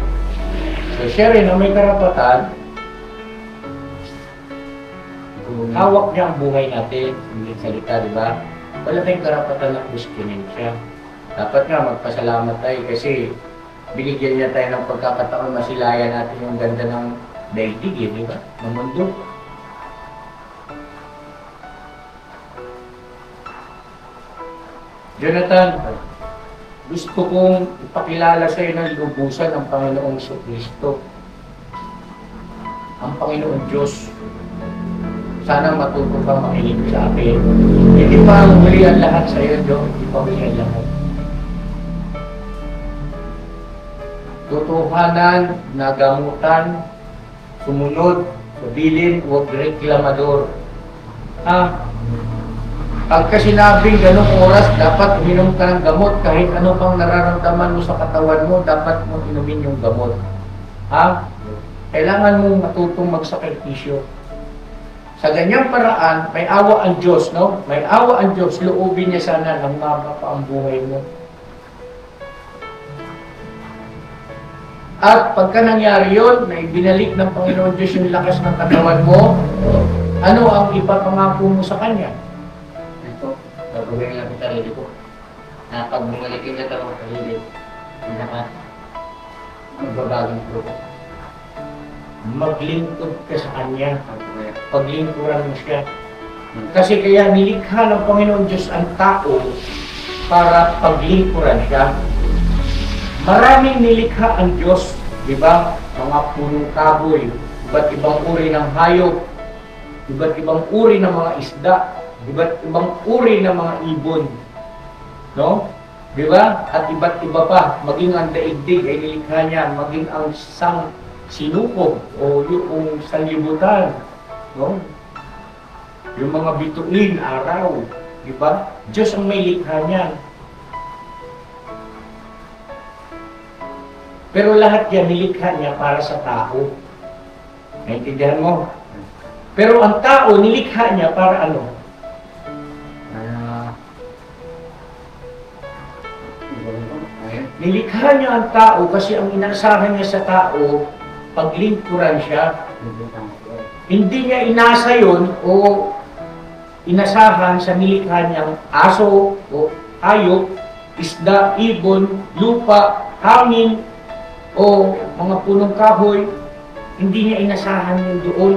So siya rin ang may karapatan. Hawak niya ang buhay natin. Hindi salita, di ba? Wala tayong karapatan na kuskinin siya. Dapat nga magpasalamat tayo kasi binigyan niya tayo ng pagkakataon masilayan natin yung ganda ng daigdig, di ba? Ng mundo. Jonathan, gusto kong ipakilala sa iyo ng lubusan ang Panginoong Kristo. Ang Panginoon Diyos. Sana matuto ka makinig sa akin. Hindi pa huli ang lahat sa iyo, Diyos. Hindi pa huli ang lahat. Totohanan, nagamutan, sumunod, sabilin, huwag reklamador. Pagka sinabing ganong oras, dapat uminom ka ng gamot. Kahit ano pang nararamdaman mo sa katawan mo, dapat mo inumin yung gamot. Kailangan mong matutong magsakripisyo. Sa ganyang paraan, may awa ang Diyos, no? May awa ang Diyos, loobin niya sana ng mapa pa ang buhay mo. At pagka nangyari yun, na ibinalik ng Panginoon Diyos yung lakas ng katawan mo, ano ang ipapangako mo sa Kanya? Ito, gagawin lang kita rin ko. Na pag bumalikin niya ito, hindi naman Magbabagong grupo. Maglingkod ka sa Kanya. Paglingkuran mo siya. Kasi kaya nilikha ng Panginoon Diyos ang tao para paglingkuran siya. Maraming nilikha ang Diyos, di ba? Mga punong kahoy, iba't ibang uri ng hayop, iba't ibang uri ng mga isda, iba't ibang uri ng mga ibon. No? Di ba? At iba't iba pa, maging ang daigdig ay nilikha niya, maging ang sang sinukog o yung sanlibutan. No? Yung mga bituin, araw, di ba? Diyos ang may likha niyan. Pero lahat yan nilikha niya para sa tao. Naintindihan mo? Pero ang tao nilikha niya para ano? Nilikha niya ang tao kasi ang inaasahan niya sa tao, paglingkuran siya. Hindi niya inasa yun o inasahan sa nilikha niyang aso o hayop, isda, ibon, lupa, hangin, o mga punong kahoy. Hindi niya inasahan yun doon,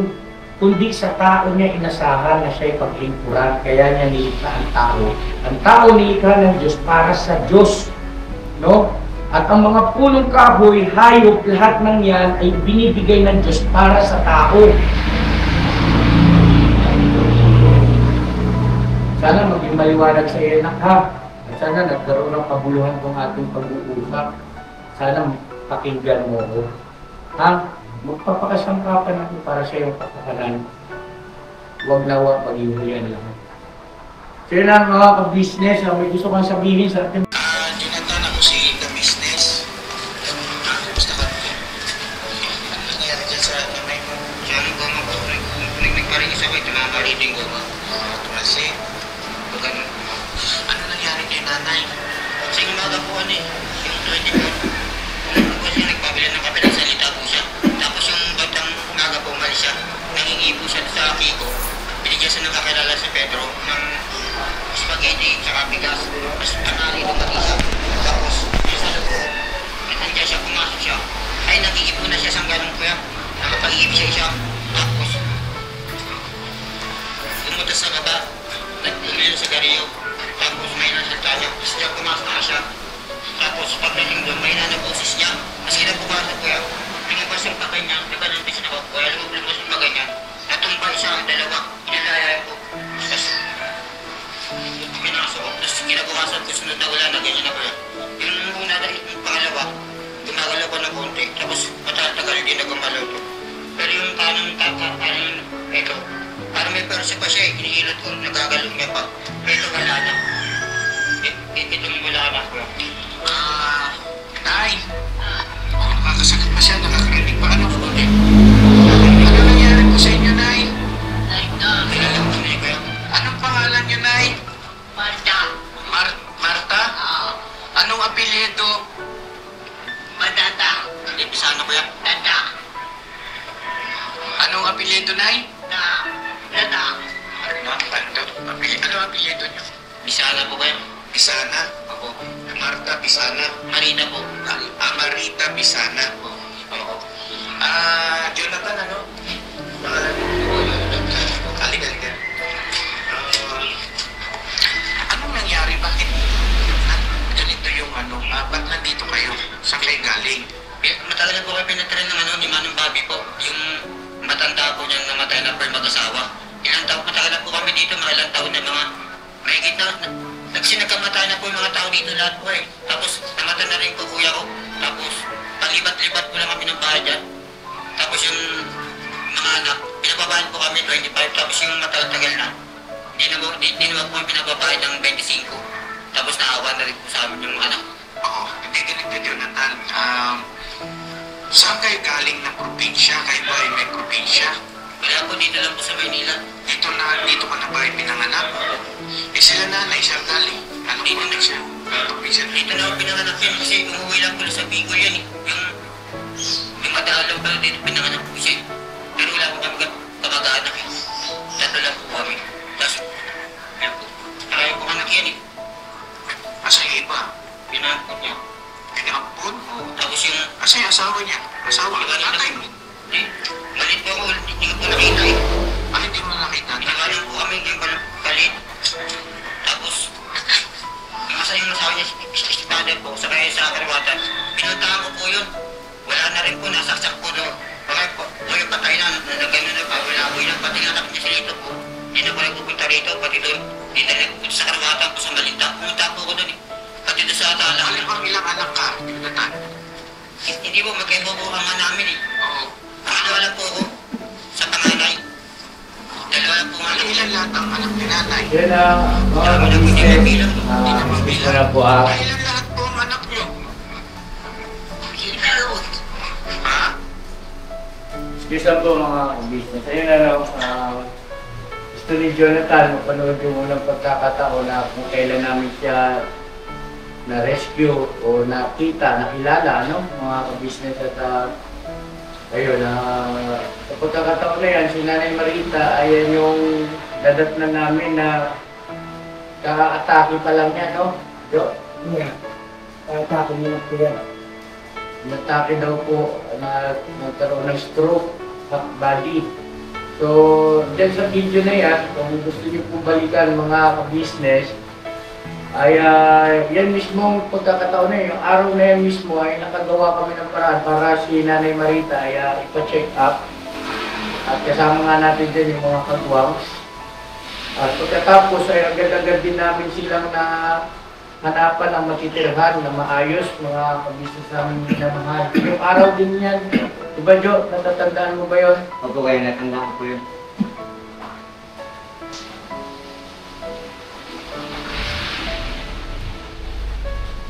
kundi sa tao niya inasahan na siya'y paglingkuran. Kaya niya nilikha ang tao. Ang tao nilikha ng Diyos para sa Diyos. No? At ang mga punong kahoy, hayop, lahat ng yan ay binibigay ng Diyos para sa tao. Sana maging maliwanag sa iyo, anak, ha? At sana nagkaroon ng kabuluhan kung ating pag-uusap. Sana pakinggan mo ako. Ha? Magpapakasangkapan ako para sa iyong pagkakalan. Huwag nawa pag-ihulian lang. So yun ang mga ka-business, may gusto kang sabihin sa ating Tinatan ako si ka-business. Basta ka. Ano nangyari dyan sa kamay mo? Siya ang goma ko. Nagparinis ako, ito mga kariting goma. Tumasi. Ganun. Ano nangyari kay nanay? Kasi umaga po ano eh. Yung 24. Ano po siya, nagpabili ng kape ng salita po siya. Tapos yung bandang umaga po umalis siya. Nangingi po siya sa Kiko. Binigyan siya ng kakilala si Pedro ng spaghetti tsaka bigas. Tapos tanali lumaki siya. Tapos yung sa loob, nandiyan siya, pumasok siya. Ay nagigip na siya sa ganong kuya. Nakapag-igip siya. Tapos lumunta sa baba. Nag-umil sa gariyo. Tapos may nasalta siya. Tapos siya pumasok na siya. Tapos pagdating doon, may na boses niya. Kasi nabukasan ko yan. Pinabas yung pakay niya, nagkanantis na ako. Kaya lumabas yung pakay niya. Natumba isa, dalawa. Inalayan ko. Tapos, pinasok ko. Tapos kinabukasan ko, sunod na wala na ganyan ako yan. Yung una na yung pangalawa, gumagalaw ko ng konti. Tapos matatagal din na gumalaw to. Pero yung tanong ito, parang may persa pa siya eh. Hinihilot ko, nagagalaw niya pa. Pero ito wala na. Itong wala na ko. Nay! Nakakasakit pa siya, nakakarinig pa ano po eh. Ano nangyari po sa inyo, Nay? Kilala ko na niya. Anong pangalan niyo, Nay? Marta. Marta? Anong apelyido? Matata. Hindi, sana ko yan. Tata. Anong apelyido, Nay? Tata. Anong apelyido niyo? Bisana po kayo. Bisana? Ako. Marta Bisana? Marita po. Marita Bisana? Oo. Jonathan, ano? Pangalan mo? Halika. Anong nangyari? Bakit ganito yung ano? Ba't nandito kayo? Saan kayo galing? Matagal na po kayo pinatry ng ni Manong Bobby po. Yung matanda po niyang namatay na per mag-asawa. Ilang taon, matagal na po kami dito, mga ilang taon na mga mahigit na. Nagsinagkamatay na po yung mga tao dito lahat po eh. Tapos namatay na rin po kuya ko. Tapos palibat-libat po lang kami ng bahay dyan. Tapos yung mga anak, pinababayad po kami 25. Tapos yung matagal-tagal na, hindi naman po pinababayad ng 25. Tapos naawa na rin po sa amin yung anak. Oo, hindi ganito, Jonathan. Saan kayo galing na probinsya? Kayo ba ay may probinsya? Wala po dito lang po sa Maynila. Dito ka na ba ay pinanganak? Sila nanay, saan galing? Anong probinsya? Probinsya Dito na ako pinanganak yan kasi umuwi lang po sa Bicol yan eh. Yung madalaw pa dito pinanganak po siya. Pero wala po kami kamag-anak eh. Tatlo lang po kami. Tapos, ayaw po anak yan eh. Asa yung iba? Pinangkot niya. Pinakapon? Tapos yung Asa yung asawa niya? Asawa? Tatay mo? Galit po ako, hindi ko po nakita eh. Ano hindi mo nakita? Pinangalan po kami yung galit. Tapos, yung asawa niya, si father po, sa kaya sa kariwatan. Pinuntahan ko po yun. Wala na rin po, nasaksak po doon. Bakit po, may patay na, gano'n na pa, wala po yun. Pati anak niya si Lito po. Hindi na po nagpupunta rito, pati doon. Hindi na nagpupunta sa kariwatan po sa Malinta. Pumunta po ko doon eh. Pati doon sa Atala. Alam bang ilang anak ka, Jonathan? Hindi po, magkaiba po ang ama namin eh. Oo. Dalawa lang po ako sa panganay. Dalawa lang po ang anak Ilan lahat ang anak ni nanay? Yan ang mga business. Business na po Ilan lahat po ang anak niyo? Ha? Excuse lang po mga business. Ayun na lang, gusto ni Jonathan, mapanood yung unang pagkakataon na kung kailan namin siya na-rescue o nakilala, ano, mga ka-business at ayun, sa pagkakataon na yan, si Nanay Marita, ayan yung dadatnan namin na ka-atake pa lang niya, no? Jo? Yeah. Atake niya po yan. Natake daw po na nagkaroon ng stroke, half body. So, dyan sa video na yan, kung gusto niyo po balikan mga ka-business, ay yan mismong pagkakataon na yun, yung araw na yan mismo ay nakagawa kami ng paraan para si Nanay Marita ay ipa-check up. At kasama nga natin din yung mga kagwang. At pagkatapos ay agad-agad din namin silang na hanapan ng matitirhan na maayos, mga kabisnes namin minamahal. Yung araw din yan, diba Jo, natatandaan mo ba yun? Opo kayo, natandaan ko yun.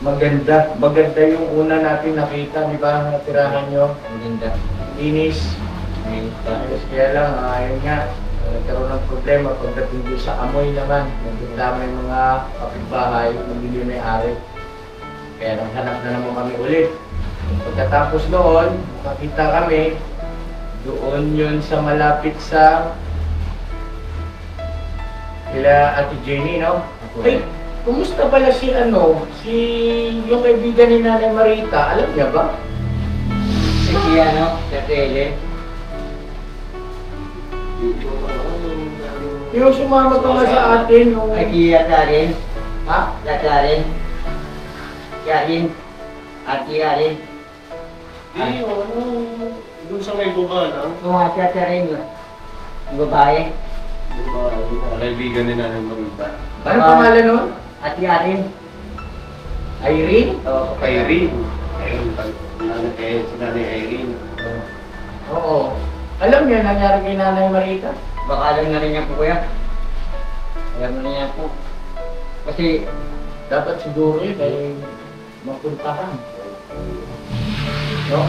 Maganda yung una natin nakita, di ba, natirahan nyo? Maganda. Linis. Ayos, kaya lang, ayun nga, nagkaroon ng problema pagdating doon sa amoy naman. Nagdama yung mga kapitbahay, nabili may-ari. Kaya naghanap na naman kami ulit. Pagkatapos noon, makita kami, doon yun sa malapit sa kila Ate Jenny, no? Ay, kumusta pala si yung kaibigan ni Nanay Marita, alam niya ba? Si ano, sa tele. Yung sumama pa nga sa atin, nung... Ay, Latarin. Ha? Latarin. Alin. Ate Alin. Di, ano, dun sa may guba lang. Yung ate rin yun. Yung babae. Kaibigan ni Nanay Marita. Ano pangalan nun? Ate Alin. Irene? Oo. Irene. Ayun, si Nanay Irene. Oo. Alam niyo, nangyari kay Nanay Marita? Baka alam na rin niya po kuya. Alam na niya po. Kasi Dapat siguro yun ay mapuntahan. No?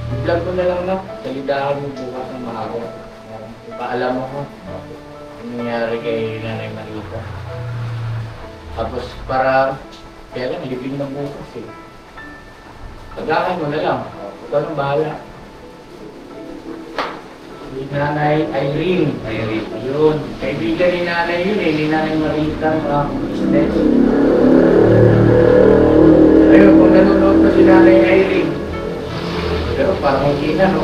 I-vlog ko na lang na. Salidahan mo bukas ng maaga. Ipaalam mo ko. Ano nangyari kay Nanay Marita. Tapos para, kaya lang, libing na bukas eh. Tagahan mo na lang. Ikaw nang bahala. Si Nanay Irene. Irene. Ayun. Kaibigan ni Nanay yun eh. Ni Nanay Marita. Business. Ayun, kung nanonood pa si Nanay Irene. Pero parang hindi na, no?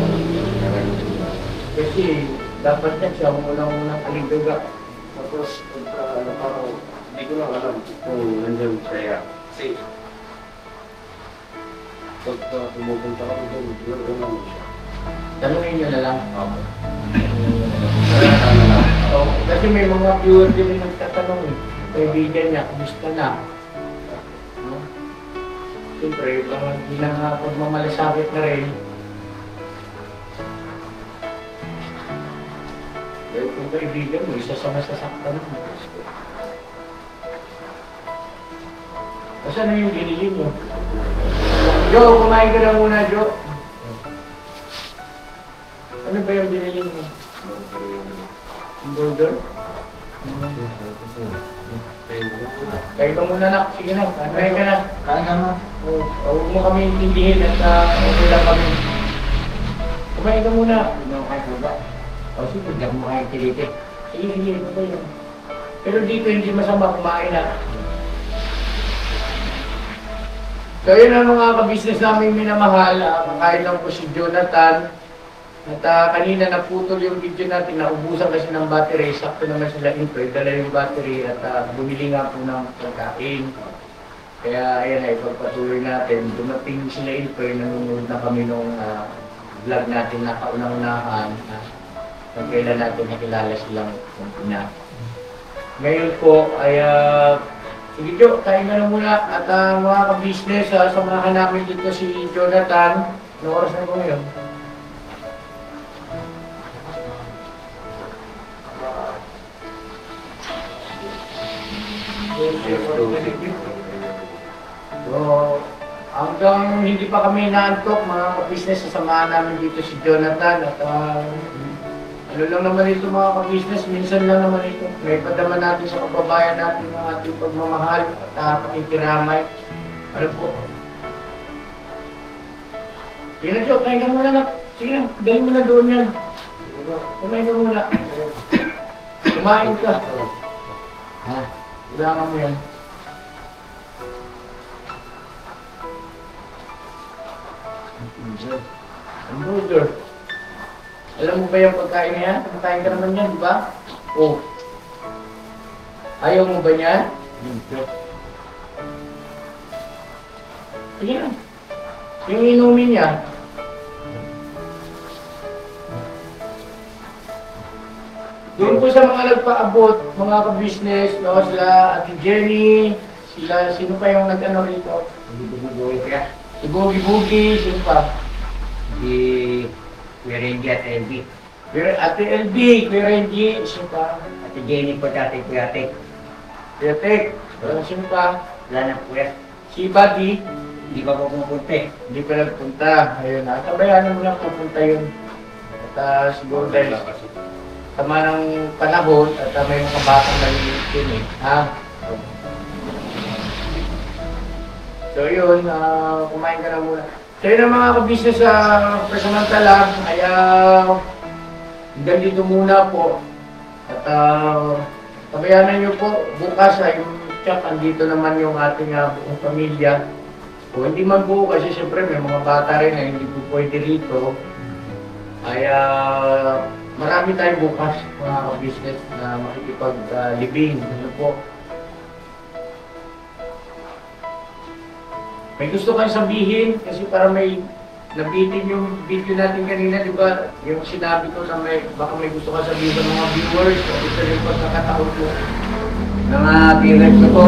Kasi dapat niya siya unang-unang kaligdaga. Tapos, parang, hindi ko lang alam kung nandiyan siya. Kasi, pagka pumupunta ka doon, doon naman siya. Tanungin niyo na lang. Kaya So, kasi may mga viewer din na nagtatanong eh. Kaibigan niya, kumusta na? No? Siyempre, hindi na nga pagmamalasakit na rin. Dahil kung kaibigan mo, isa sa masasaktan mo. Saan na yung binili mo? Jo, kumain ka na muna, Jo. Ano ba yung binili mo? Burger? Kain ka muna na. Sige na, kain ka na. Kain ka na. Huwag mo kami intindihin at okay lang kami. Kumain ka muna. Hindi ako kayo po ba? O sige, hindi ako makain kiliti. Sige, sige, ano ba yun? Pero dito hindi masama kumain na. So yun ang mga kabisnes namin minamahal. Makain lang po si Jonathan. At kanina naputol yung video natin, naubusan kasi ng battery. Sakto naman sila Intoy, dala yung battery at bumili nga po ng pagkain. Kaya ayan na, ipagpatuloy natin. Dumating sila Intoy, nanonood na kami nung vlog natin na kaunang-unahan. Kung kailan natin nakilala silang ina. Ngayon po ay sige Jo, kain ka na muna. At mga ka-business, samahan namin dito si Jonathan. Anong oras na po ngayon? So, hanggang hindi pa kami naantok, mga ka-business, sasamahan namin dito si Jonathan. At ano lang naman ito mga ka-business, minsan lang naman ito. May padaman natin sa kababayan natin ng ating pagmamahal at pakikiramay. Ano po? Sige na Jo, kain ka muna na. Sige na, dahil mo na doon yan. Kumain ka muna. Kumain ka. Ha? Kailangan mo yan. Hamburger. Alam mo ba yung pagkain na yan? Pagkain ka naman yan, di ba? Oh. Ayaw mo ba niyan? Sige na. Yung inumin niya. Doon po sa mga nagpaabot, mga ka-business, no, sila Ate Jenny, sila, sino pa yung nag-ano rito? Si Boogie, sino pa? Si Kuya Renji at LB. Ate LB, Kuya Renji, sino pa? Ate Jenny po dati Kuya Tek. Kuya Tek, sino pa? Wala na kuya. Si Buddy, Hindi pa po pumupunta eh. hindi pa nagpunta. Ayun, natabayanan mo lang pupunta yun. At siguro dahil tama ng panahon at may mga batang naliliit yun eh. Ha? So yun, kumain ka na muna. So yun ang mga ka-business sa personantala, ay hanggang dito muna po. At tabayanan nyo po, bukas ay yung chat, andito naman yung ating buong pamilya. O hindi man po kasi siyempre may mga bata rin na hindi po pwede rito. Ay marami tayong bukas mga ka-business na makikipag-libing. Ano po? May gusto kang sabihin kasi para may nabitin yung video natin kanina, di ba? Yung sinabi ko na baka may gusto kang sabihin sa mga viewers o ito yung pagkakataon mo. Mga viewers ko po,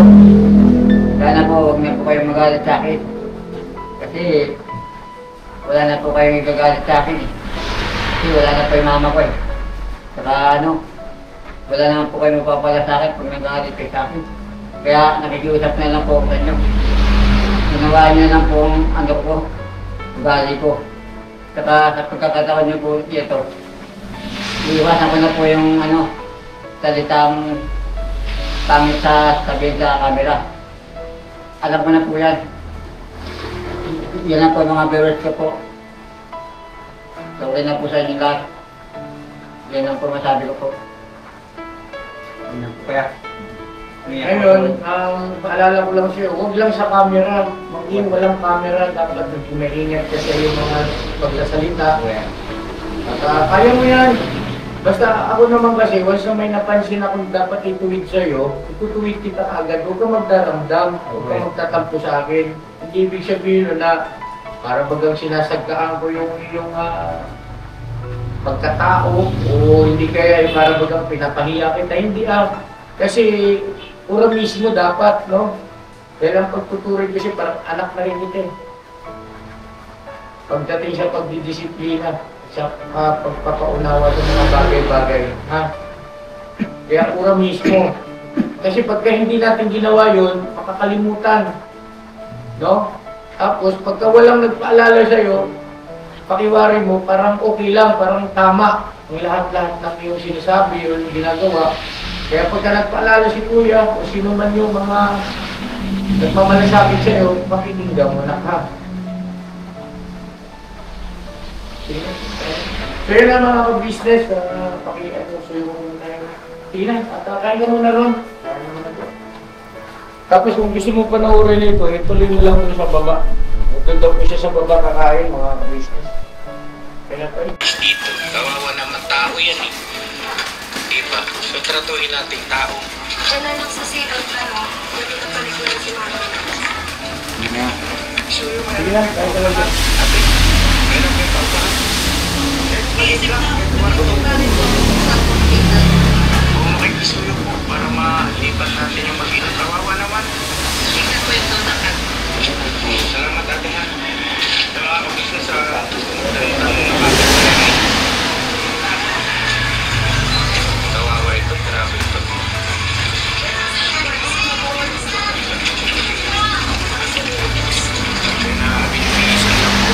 sana po huwag na po kayong magalit sa akin. Kasi wala na po kayong igagalit sa akin eh. Kasi wala na po yung mama ko eh. Saka wala naman po kayo mapapala sa akin pag nagalit kayo sa akin. Kaya nakikiusap na lang po ako sa inyo. Ginawaan niyo lang po ang ko, ugali ko. Saka sa pagkakataon niyo po ito, iiwasan ko na po yung salitang pangit sa sabihin sa camera. Alam ko na po yan. Yan lang po mga viewers ko po. Sorry na po sa inyo lahat. Yan lang po masabi ko po. Yan lang po kaya. Ngayon, paalala ko lang sa'yo, huwag lang sa camera. Maging walang camera, dapat maingat kasi yung mga pagsasalita. At kaya mo yan. Basta ako naman kasi, once na may napansin akong dapat ituwid sa'yo, itutuwid kita agad. Huwag kang magdaramdam, huwag kang magtatampo sa akin. Hindi ibig sabihin na para bagang sinasagkaan ko yung pagkatao o hindi kaya para bagang pinapahiya kita. Hindi kasi pura mismo dapat, no? Dahil ang pagtuturin kasi parang anak na rin ito eh. Pagdating sa pagdidisiplina, sa pagpapaunawa sa mga bagay-bagay, ha? Kaya pura mismo. Kasi pagka hindi natin ginawa yun, makakalimutan. No? Tapos, pagka walang nagpaalala sa'yo, pakiwari mo, parang okay lang, parang tama. Ang lahat-lahat ng iyong sinasabi, yung ginagawa. Kaya pagka nagpaalala si Kuya, o sino man yung mga nagmamalasakit sa'yo, pakikinggan mo na ka. So yun ang mga business, pakikihan mo sa yung tina, at kain ka muna ron. Tapos kung gusto mo panoorin ito, ituloy mo lang sa baba. Doon daw isa sa baba kakain, mga business. Kaya pa Dito, kawawa naman tao yan eh. Diba? So tratuhin nating tao. Diyan na lang sa silog, pwede na palikulan si Mama. sige lang, kain ka lang. Ate, meron kayo pa. Iisip na ako, galing ko sa computer. Kung makikisuyo po para malipat natin yung mag-inang kawawa naman. Tingnan ko yung donakan. Salamat ate ha. Sa mga kabisnes sa kawawa ito, grabe ito. Na binibisan lang po.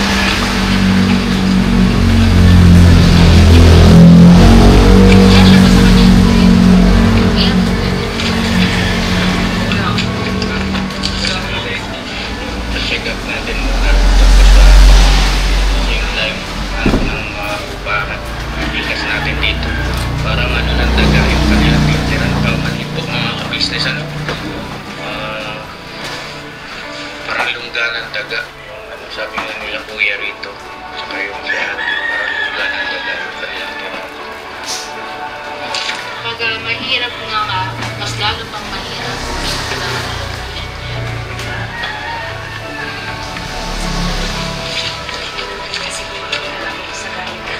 Check up natin muna tapos yung live ng mga upahan ikas natin dito parang ng daga yung kanilang pintiran palman po mga business parang lungga ng daga yung sabi nga nila kuya rito saka yung sa atin parang lungga ng daga yung kanilang pintiran. Pag mahirap nga ka, mas lalo pang mahirap. Kasi kung mahirap ako sa ganito,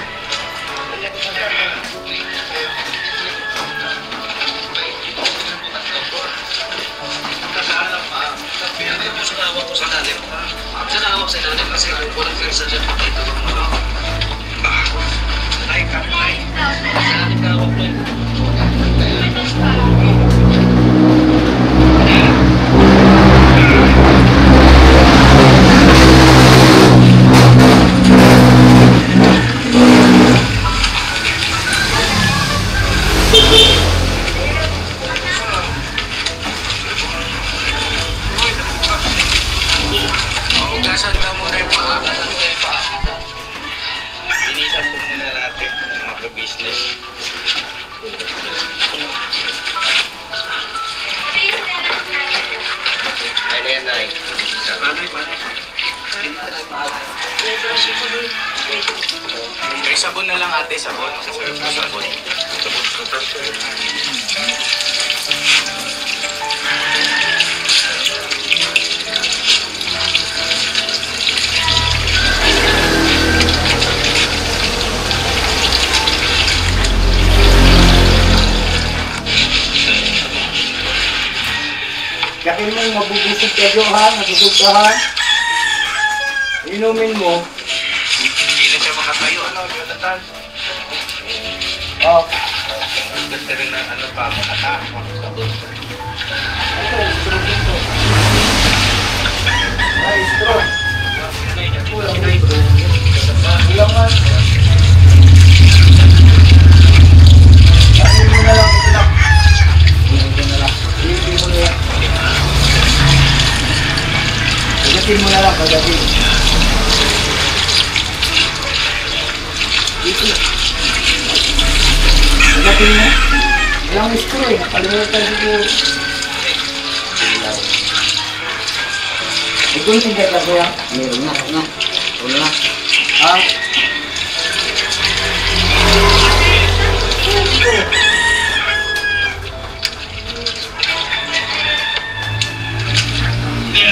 Hugasan ka muna yung paa. Binisan po muna natin mga ka-business. Ay na yan, Nay. Panay. May sabon na lang ate, sabon. Sabon. Sabon. Yakin mo, mabubusog ka Jo ha, nabusog ka ha. Inumin mo. Hindi na siya makatayo, ano, Jonathan? Oh. Gusto rin na ano pa, makatako. Ay, straw. Kulang man. Ano mo na lang ito lang. Hindi mo na lang. Pagatin mo na lang, pagatin. Dito. Pagatin mo. Walang straw eh. Nakalimutan dito. Ikaw yung tingkat lang ko yan? Meron na. Wala na. Ha?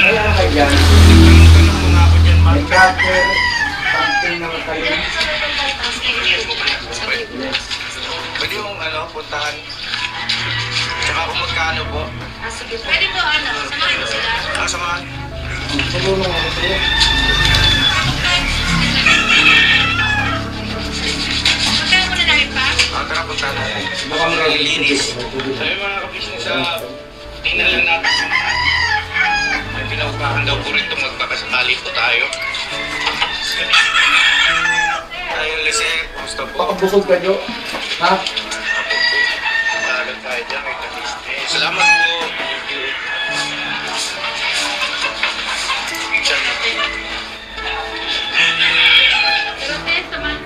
Wala ka dyan. Tanong mo nga ako dyan, May Mark. cutter, something na kayo. Pwede mong ano, puntahan. Tsaka kung magkano po. Pwede po ano, samahan mo sila. Samahan. Tulungan ako sa'yo. Magkano muna namin pa? Tara, puntahan natin. Baka Maglilinis. Sabi mga kabisnes, tingnan lang natin. May pinaupahan daw po rito, magpapasakali po tayo. Ayun, Lise, gusto po. Baka busog ka, Jo. Ha? Talagang tayo dyan, may kabisnes. Salamat po. Diyan. Pero test naman.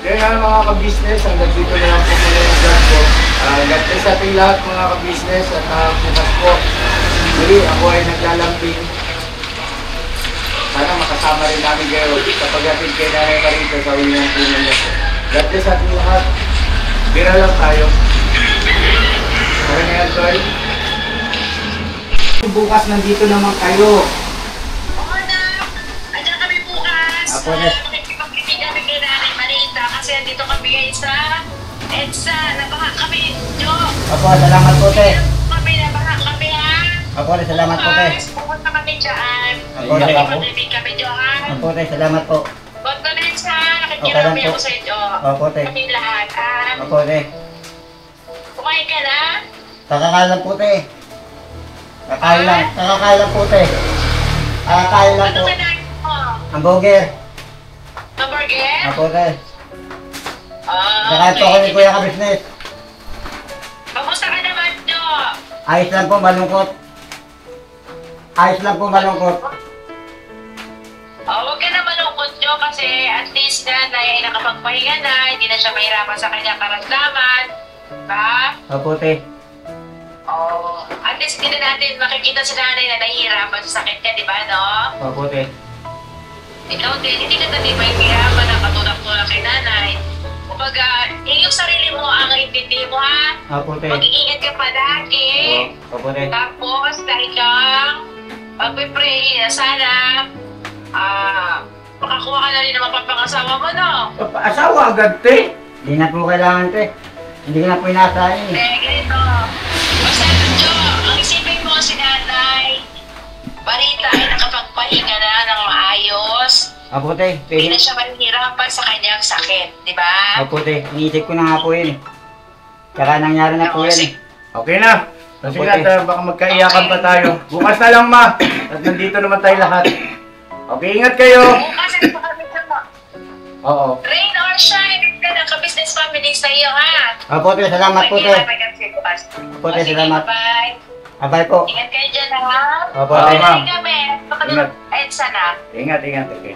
Kaya nga mga ka-business, hanggang dito na lang po muna yung vlog ko. God bless sa ating lahat mga ka-business at bukas po. Muli, ako ay naglalambing. Sana makasama rin namin kayo kapag atin kay Nanay Marita sa ulang punan niya po. God bless sa ating lahat. Bira lang tayo. Para na yan, Toy. Bukas nandito naman kayo. Oo na. Andiyan kami bukas. Ako na. Makikipag-ibig kami kay Nanay Marita kasi andito kami ngayon sa EDSA. Nabaha kami, Jo. Ako, salamat po, te. Nabaha kami, ha? Ako, salamat po, te. Bukas, pupunta kami dyan. Ako, te. Makikipag-ibig kami, Jo, ha? Ako, te, salamat po. Condolence, ha? Okay lang Nakikirami po. ako sa inyo. Opo, te. Kami lahat, ha? Ako, te. Kumain ka na? Kakakain lang po, te. Kakakain lang po, te. Kakakain lang Ano po. ba na mo? Hamburger. Hamburger? Ako, te. Ah, Kakain po ako ni Kuya ka-business. Kamusta ka naman, Jo? Ayos lang po, malungkot. Ayos lang po, malungkot. Huwag ka na malungkot, Jo, kasi at least nanay ay nakapagpahinga na, hindi na siya mahirapan sa kanyang karamdaman. Ha? Opo, te. At least hindi na natin makikita si nanay na nahihirapan sa sakit niya, di ba, no? Opo, te. Ikaw din, hindi ka tabi mahihirapan na katulak-tulak kay nanay. Kumbaga, yung sarili mo ang intindi mo, ha? Opo, te. Mag-iingat ka palagi. Opo, te. Tapos, dahil kang pag-pray na sana, makakuha ka na rin ng mapapangasawa mo, no? Asawa agad, te. Hindi na po kailangan, te. Hindi na po inasahin. Ganito. Basta, Jo, ang isipin mo si nanay, Marita ay nakapagpahinga na ng maayos. Opo, te. Hindi na siya mahihirapan sa kanyang sakit, di ba? Opo, te. Inisip ko na nga po yun, eh. Tsaka nangyari na po yan, eh. Okay na. Kasi Opo, nga, te. baka magkaiyakan pa tayo. Bukas na lang, ma. At nandito naman tayo lahat. Okay, ingat kayo. Bukas ay kami sa Oo. rain or shine ka ng ka-business family sa iyo, ha? Opo, te. Salamat po, te. Opo, te, salamat. Bye. Abay po. Ingat kayo dyan, ha? Opo, Ah, te. ma'am. Ingat kami. Pagkakalong EDSA na. Ingat, ingat. Okay.